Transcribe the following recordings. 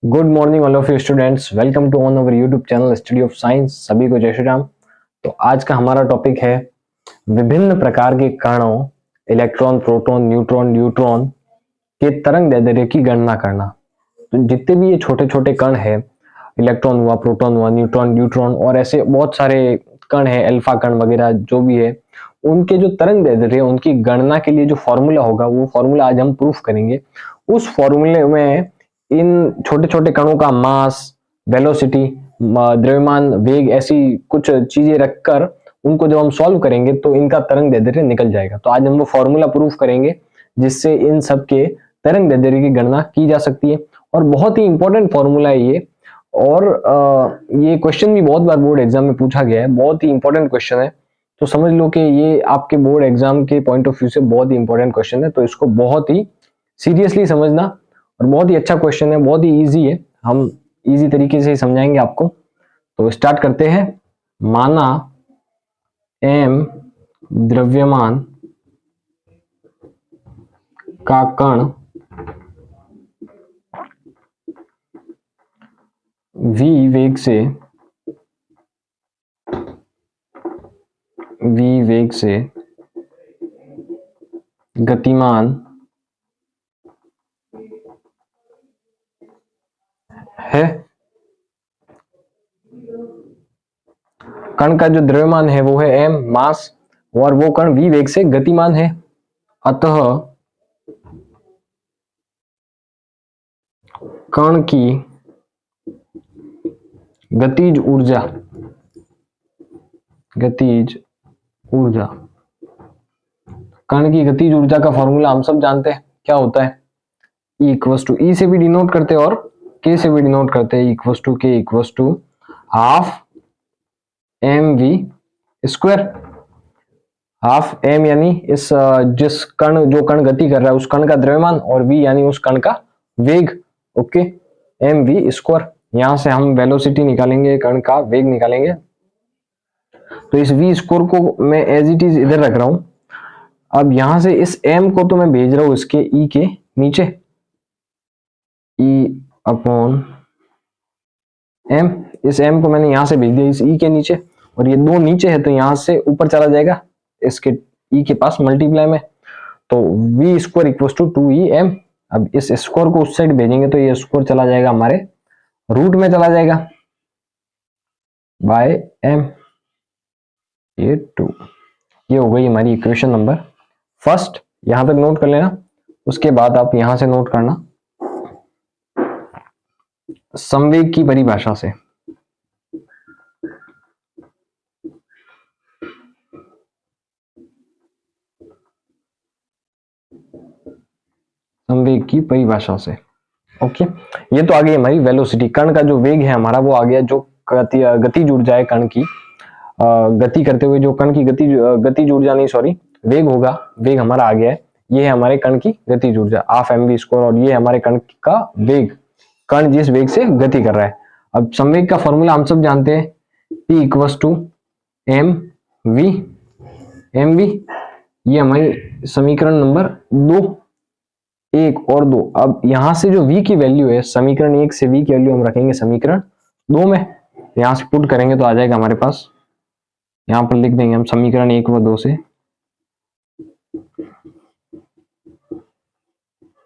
Good morning all of you students, welcome to on our YouTube channel study of science. सभी को जय श्री राम। तो आज का हमारा टॉपिक है विभिन्न प्रकार के कणों, इलेक्ट्रॉन, प्रोटॉन, न्यूट्रॉन, न्यूट्रॉन के तरंग दैर्ध्य की गणना करना। तो जितने भी ये छोटे छोटे कण है, इलेक्ट्रॉन हुआ, प्रोटॉन हुआ, न्यूट्रॉन, न्यूट्रॉन और ऐसे बहुत सारे कण है, अल्फा कण वगैरह जो भी है, उनके जो तरंग दैर्ध्य है उनकी गणना के लिए जो फॉर्मूला होगा वो फॉर्मूला आज हम प्रूफ करेंगे। उस फॉर्मूले में इन छोटे छोटे कणों का मास, वेलोसिटी, द्रव्यमान, वेग, ऐसी कुछ चीजें रखकर उनको जब हम सॉल्व करेंगे तो इनका तरंग दैर्ध्य निकल जाएगा। तो आज हम वो फॉर्मूला प्रूफ करेंगे जिससे इन सब के तरंग दैर्ध्य की गणना की जा सकती है। और बहुत ही इंपॉर्टेंट फॉर्मूला है ये। और ये क्वेश्चन भी बहुत बार बोर्ड एग्जाम में पूछा गया है, बहुत ही इंपॉर्टेंट क्वेश्चन है। तो समझ लो कि ये आपके बोर्ड एग्जाम के पॉइंट ऑफ व्यू से बहुत ही इंपॉर्टेंट क्वेश्चन है, तो इसको बहुत ही सीरियसली समझना। और बहुत ही अच्छा क्वेश्चन है, बहुत ही इजी है, हम इजी तरीके से ही समझाएंगे आपको। तो स्टार्ट करते हैं। माना m द्रव्यमान का कण v वेग से गतिमान है। कण का जो द्रव्यमान है वो है m मास, और वो कण v वेग से गतिमान है। अतः कण की गतिज ऊर्जा कण की गतिज ऊर्जा का फॉर्मूला हम सब जानते हैं, क्या होता है? E से भी डिनोट करते हैं और K से भी डिनोट करते हैं। K half mv square. Half m यानी इस जिस कण जो कण गति कर रहा है उस कण का द्रव्यमान, और v यानी उस कण का वेग। Okay, mv square. यहां से हम वेलोसिटी निकालेंगे, कण का वेग निकालेंगे। तो इस v स्क्वायर को मैं एज इट इज इधर रख रहा हूं। अब यहां से इस m को तो मैं भेज रहा हूं इसके e के नीचे, e अपॉन m। इस m को मैंने यहां से भेज दिया इस e के नीचे, और ये दो नीचे है तो यहां से ऊपर चला जाएगा इसके e के पास मल्टीप्लाई में। तो v square equal to 2em। अब इस स्क्वायर को उस साइड भेजेंगे तो ये स्क्वायर चला जाएगा हमारे रूट में, चला जाएगा बाय m। ये 2, ये हो गई हमारी इक्वेशन नंबर फर्स्ट। यहां तक नोट कर लेना, उसके बाद आप यहां से नोट करना संवेग की परिभाषा से। संवेग की परिभाषा से ओके। ये तो आ गई हमारी वेलोसिटी, कण का जो वेग है हमारा वो आ गया। जो गतिज ऊर्जा है कण की, गति करते हुए जो कण की गतिज ऊर्जा नहीं सॉरी वेग होगा, वेग हमारा आ गया है। ये है हमारे कण की गतिज ऊर्जा हाफ mv स्क्वायर, और ये हमारे कण का वेग, कण जिस वेग से गति कर रहा है। अब संवेग का फॉर्मूला हम सब जानते हैं, P इक्वल टू mv। ये हमारी समीकरण नंबर 2, 1 और 2। अब यहां से जो v की वैल्यू है, समीकरण 1 से v की वैल्यू हम रखेंगे समीकरण 2 में। यहां से पुट करेंगे तो आ जाएगा हमारे पास, यहां पर लिख देंगे हम समीकरण 1 व 2 से,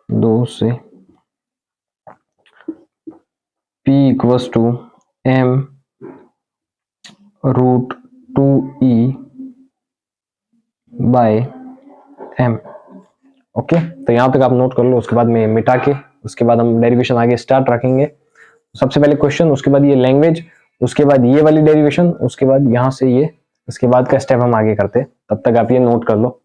2 से P equal to m root 2e by m। Okay, तो यहां तक आप नोट कर लो, उसके बाद में मिटा के उसके बाद हम डेरिवेशन आगे स्टार्ट रखेंगे। सबसे पहले क्वेश्चन, उसके बाद ये लैंग्वेज, उसके बाद ये वाली डेरिवेशन, उसके बाद यहां से ये, उसके बाद का स्टेप हम आगे करते हैं। तब तक आप ये नोट कर लो।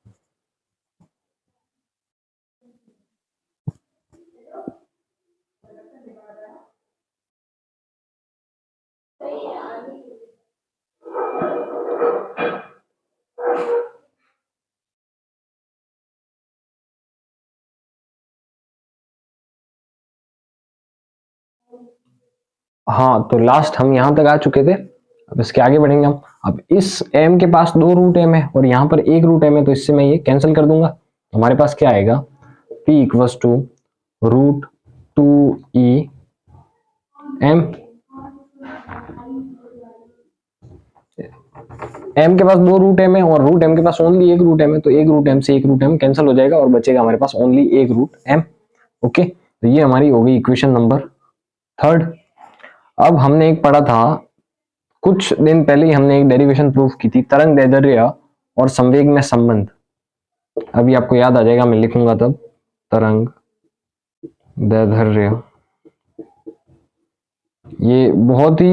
हाँ, तो लास्ट हम यहां तक आ चुके थे, अब इसके आगे बढ़ेंगे हम। अब इस m के पास 2 रूट m है और यहाँ पर 1 रूट m है, तो इससे मैं ये कैंसिल कर दूंगा। हमारे पास क्या आएगा, P equal to root 2e M, M के पास दो रूट एम है और रूट एम के पास ओनली एक रूट एम है, तो एक रूट एम से एक रूट एम कैंसिल हो जाएगा और बचेगा हमारे पास ओनली एक रूट एम। ओके, तो ये हमारी हो गई इक्वेशन नंबर थर्ड। अब हमने एक पढ़ा था कुछ दिन पहले ही, हमने एक डेरिवेशन प्रूफ की थी, तरंग दैर्ध्य और संवेग में संबंध। अभी आपको याद आ जाएगा, मैं लिखूंगा तब, तरंग दैर्ध्य, ये बहुत ही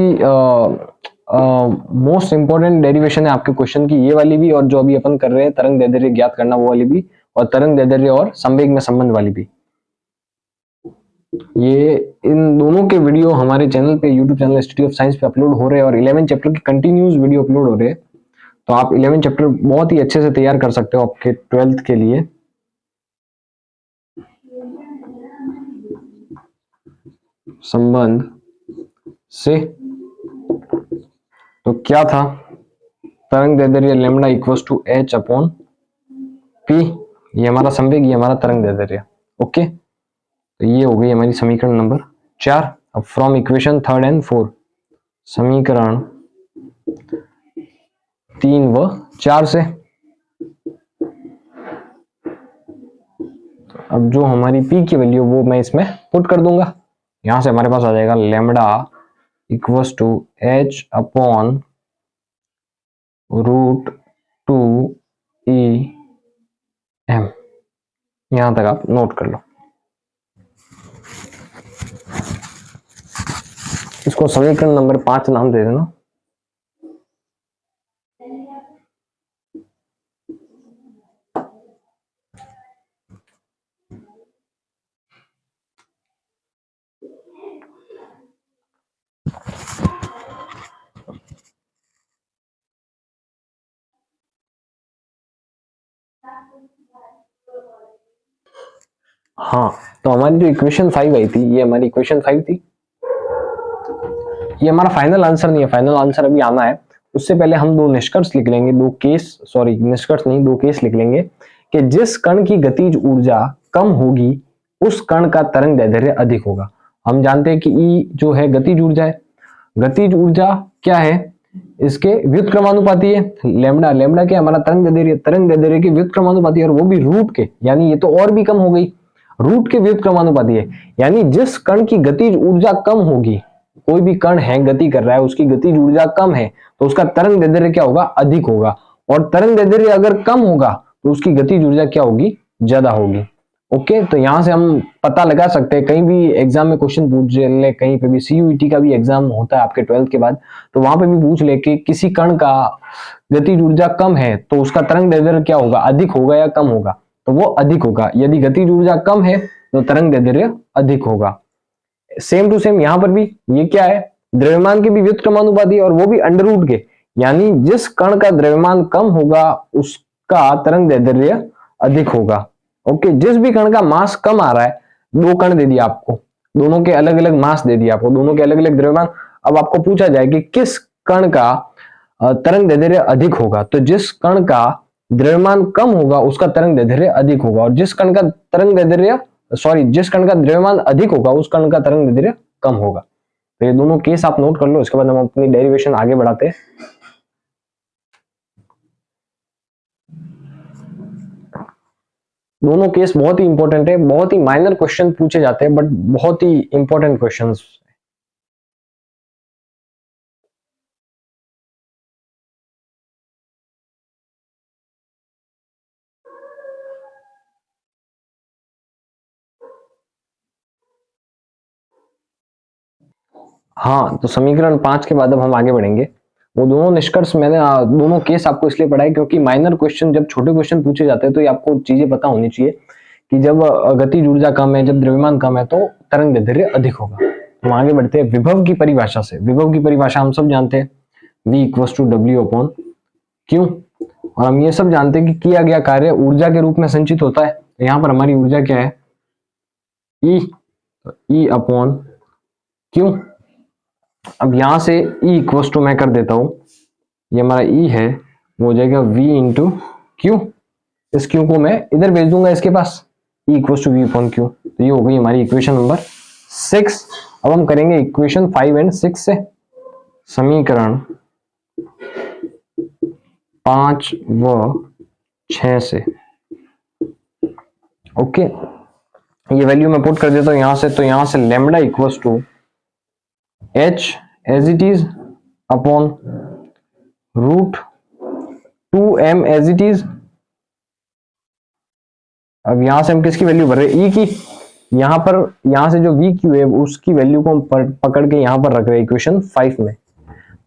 मोस्ट इंपॉर्टेंट डेरिवेशन है आपके क्वेश्चन की, ये वाली भी और जो अभी अपन कर रहे हैं तरंग दैर्ध्य ज्ञात करना वो वाली भी, और तरंग दैर्ध्य और संवेग में संबंध वाली भी। ये इन दोनों के वीडियो हमारे चैनल पे, YouTube channel institute of science पे अपलोड हो रहे हैं और 11 चैप्टर के कंटिन्यूस वीडियो अपलोड हो रहे हैं, तो आप 11 चैप्टर बहुत ही अच्छे से तैयार कर सकते हो आपके 12th के लिए। संबंध से तो क्या था, तरंग दैर्ध्य lambda equals to h upon p, ये हमारा संवेग, ये हमारा तरंग दैर्ध्य। ओके, तो ये हो गई हमारी समीकरण नंबर 4। अब फ्रॉम इक्वेशन 3 एंड 4, समीकरण 3 व 4 से, अब जो हमारी p की वैल्यू वो मैं इसमें पुट कर दूंगा, यहां से हमारे पास आ जाएगा lambda equals to h upon root 2 e m। यहां तक आप नोट कर लो, इसको समीकरण नंबर 5 नाम दे देना। हाँ, तो हमारी जो इक्वेशन 5 आई थी, ये हमारी इक्वेशन 5 थी। ये हमारा फाइनल आंसर नहीं है, फाइनल आंसर अभी आना है। उससे पहले हम दो निष्कर्ष लिख लेंगे, दो केस, सॉरी निष्कर्ष नहीं, दो केस लिख लेंगे कि जिस कण की गतिज ऊर्जा कम होगी उस कण का तरंग दैर्ध्य अधिक होगा। हम जानते हैं कि ई जो है गतिज ऊर्जा है, गतिज ऊर्जा क्या है, इसके व्युत्क्रमानुपाती है, लैम्डा, लैम्डा क्या हमारा तरंग दैर्ध्य के व्युत्क्रमानुपाती है, और वो भी रूट के, यानी ये तो और भी कम हो गई, रूट के व्युत्क्रमानुपाती है। यानी जिस कण की गतिज ऊर्जा कम होगी, कोई भी कण है गति कर रहा है, उसकी गतिज ऊर्जा कम है तो उसका तरंग दैर्ध्य क्या होगा, अधिक होगा, और तरंग दैर्ध्य अगर कम होगा तो उसकी गतिज ऊर्जा क्या होगी, ज्यादा होगी। ओके, तो यहां से हम पता लगा सकते हैं, कहीं भी एग्जाम में क्वेश्चन पूछ ले, कहीं पे भी CUET का भी एग्जाम होता है आपके 12th के बाद, तो वहां पे भी पूछ ले कि किसी कण का गतिज ऊर्जा कम है तो उसका तरंग दैर्ध्य क्या होगा, अधिक होगा या कम होगा, तो वो अधिक होगा। यदि गतिज ऊर्जा कम है तो तरंग दैर्ध्य अधिक होगा। सेम टू सेम यहां पर भी, ये क्या है, द्रव्यमान के भी व्युत्क्रमानुपाती और वो भी अंडर रूट के, यानी जिस कण का द्रव्यमान कम होगा उसका तरंग दैर्ध्य अधिक होगा। ओके, जिस भी कण का मास कम आ रहा है, दो कण दे दिया आपको, दोनों के अलग अलग मास दे दिया आपको, दोनों के अलग अलग द्रव्यमान, अब आपको पूछा जाए कि किस कण का तरंग दैर्ध्य अधिक होगा, तो जिस कण का द्रव्यमान कम होगा उसका तरंग दैर्ध्य अधिक होगा, और जिस कण का तरंग दैर्ध्य जिस कण का द्रव्यमान अधिक होगा उस कण का तरंग दैर्ध्य कम होगा। तो ये दोनों केस आप नोट कर लो, इसके बाद हम अपनी डेरिवेशन आगे बढ़ाते हैं। दोनों केस बहुत ही इंपॉर्टेंट है, बहुत ही माइनर क्वेश्चन पूछे जाते हैं बट बहुत ही इंपॉर्टेंट क्वेश्चंस। हाँ, तो समीकरण 5 के बाद अब हम आगे बढ़ेंगे। वो दोनों निष्कर्ष मैंने दोनों केस आपको इसलिए पढ़ाए क्योंकि माइनर क्वेश्चन, जब छोटे क्वेश्चन पूछे जाते हैं तो ये आपको चीजें पता होनी चाहिए कि जब गतिज ऊर्जा कम है, जब द्रव्यमान कम है तो तरंग दैर्ध्य अधिक होगा। हम आगे बढ़ते हैं विभव की परिभाषा से। विभव की परिभाषा हम सब जानते हैं, V equals to W upon Q, और हम ये सब जानते हैं कि किया गया कार्य ऊर्जा के रूप में संचित होता है। तो यहाँ पर हमारी ऊर्जा क्या है, E अपॉन Q। अब यहां से E इक्वल्स टू मैं कर देता हूं, ये हमारा E है, वो हो जाएगा V इंटू Q। इस Q को मैं इधर भेज दूंगा इसके पास, E equals to V upon Q। तो ये हो गई हमारी इक्वेशन नंबर 6। अब हम करेंगे इक्वेशन 5 एंड 6 से, समीकरण 5 व 6 से। ओके, ये वैल्यू मैं पुट कर देता हूं यहां से, तो यहां से lambda equals to h as it is upon root 2m as it is. अब यहां से हम किसकी वैल्यू भर रहे हैं, e की। यहां से जो वी क्यू है उसकी वैल्यू को हम पकड़ के यहां पर रख रहे हैं इक्वेशन 5 में।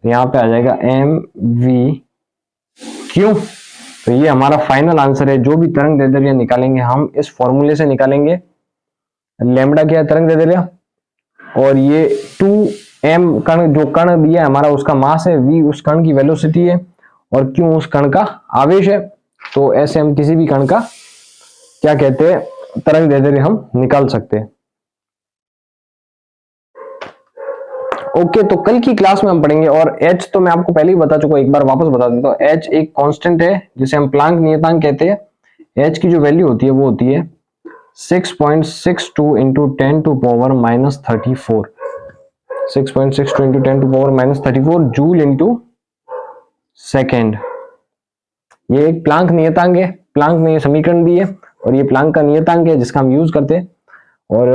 यहां पे आ जाएगा एम वी क्यू। तो ये हमारा फाइनल आंसर है। जो भी तरंग दैर्ध्य निकालेंगे हम इस फॉर्मूले से निकालेंगे। लैम्डा क्या है, तरंग दैर्ध्य, और ये 2m कण, जो कण दिया है हमारा उसका मास है, v उस कण की वेलोसिटी है, और q उस कण का आवेश है। तो ऐसे हम किसी भी कण का क्या कहते हैं, तरंग दैर्ध्य हम निकाल सकते हैं। ओके, तो कल की क्लास में हम पढ़ेंगे। और h तो मैं आपको पहले ही बता चुका हूं, एक बार वापस बता देता हूं। h एक कांस्टेंट है जिसे हम प्लांक नियतांक कहते हैं। h की जो वैल्यू होती है वो होती है 6.62 into 10 to power minus 34, 6.62 into 10 to power minus 34 joule into second. ये एक प्लांक नियतांक है। प्लांक ने समीकरण दी है और ये प्लांक का नियतांक है जिसका हम यूज करते हैं। और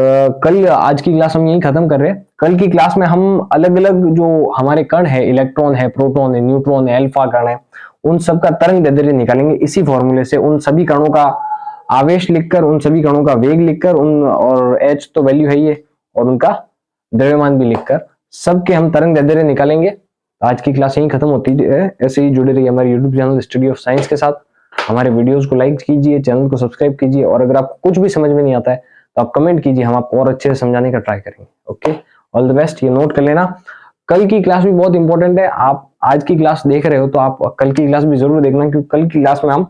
कल, आज की क्लास हम यही खत्म कर रहे हैं। कल की क्लास में हम अलग अलग जो हमारे कण है, इलेक्ट्रॉन है, प्रोटॉन है, न्यूट्रॉन है, अल्फा कण है, उन सब का तरंग दैर्ध्य निकालेंगे इसी फॉर्मूले से। उन सभी कणों का आवेश लिखकर, उन सभी कणों का वेग लिखकर, और h तो वैल्यू है ही है, और उनका द्रव्यमान भी लिखकर सबके हम तरंग दैर्ध्य निकालेंगे। आज की क्लास यही खत्म होती है। ऐसे ही जुड़े रहिए हमारे YouTube channel study of science के साथ। हमारे वीडियोस को लाइक कीजिए, चैनल को सब्सक्राइब कीजिए, और अगर आपको कुछ भी समझ में नहीं आता है तो आप कमेंट कीजिए, हम आपको और अच्छे से समझाने का ट्राई करेंगे। Okay, all the best. ये नोट कर लेना, कल की क्लास भी बहुत इंपॉर्टेंट है। आप आज की क्लास देख रहे हो तो आप कल की क्लास भी जरूर देखना, क्योंकि कल की क्लास में हम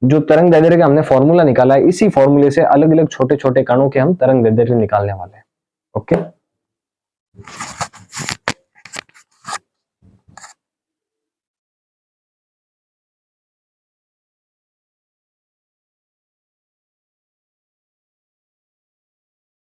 जो तरंग दैर्ध्य का हमने फॉर्मूला निकाला है, इसी फॉर्मूले से अलग अलग छोटे छोटे कणों के हम तरंग दैर्ध्य निकालने वाले हैं। ओके।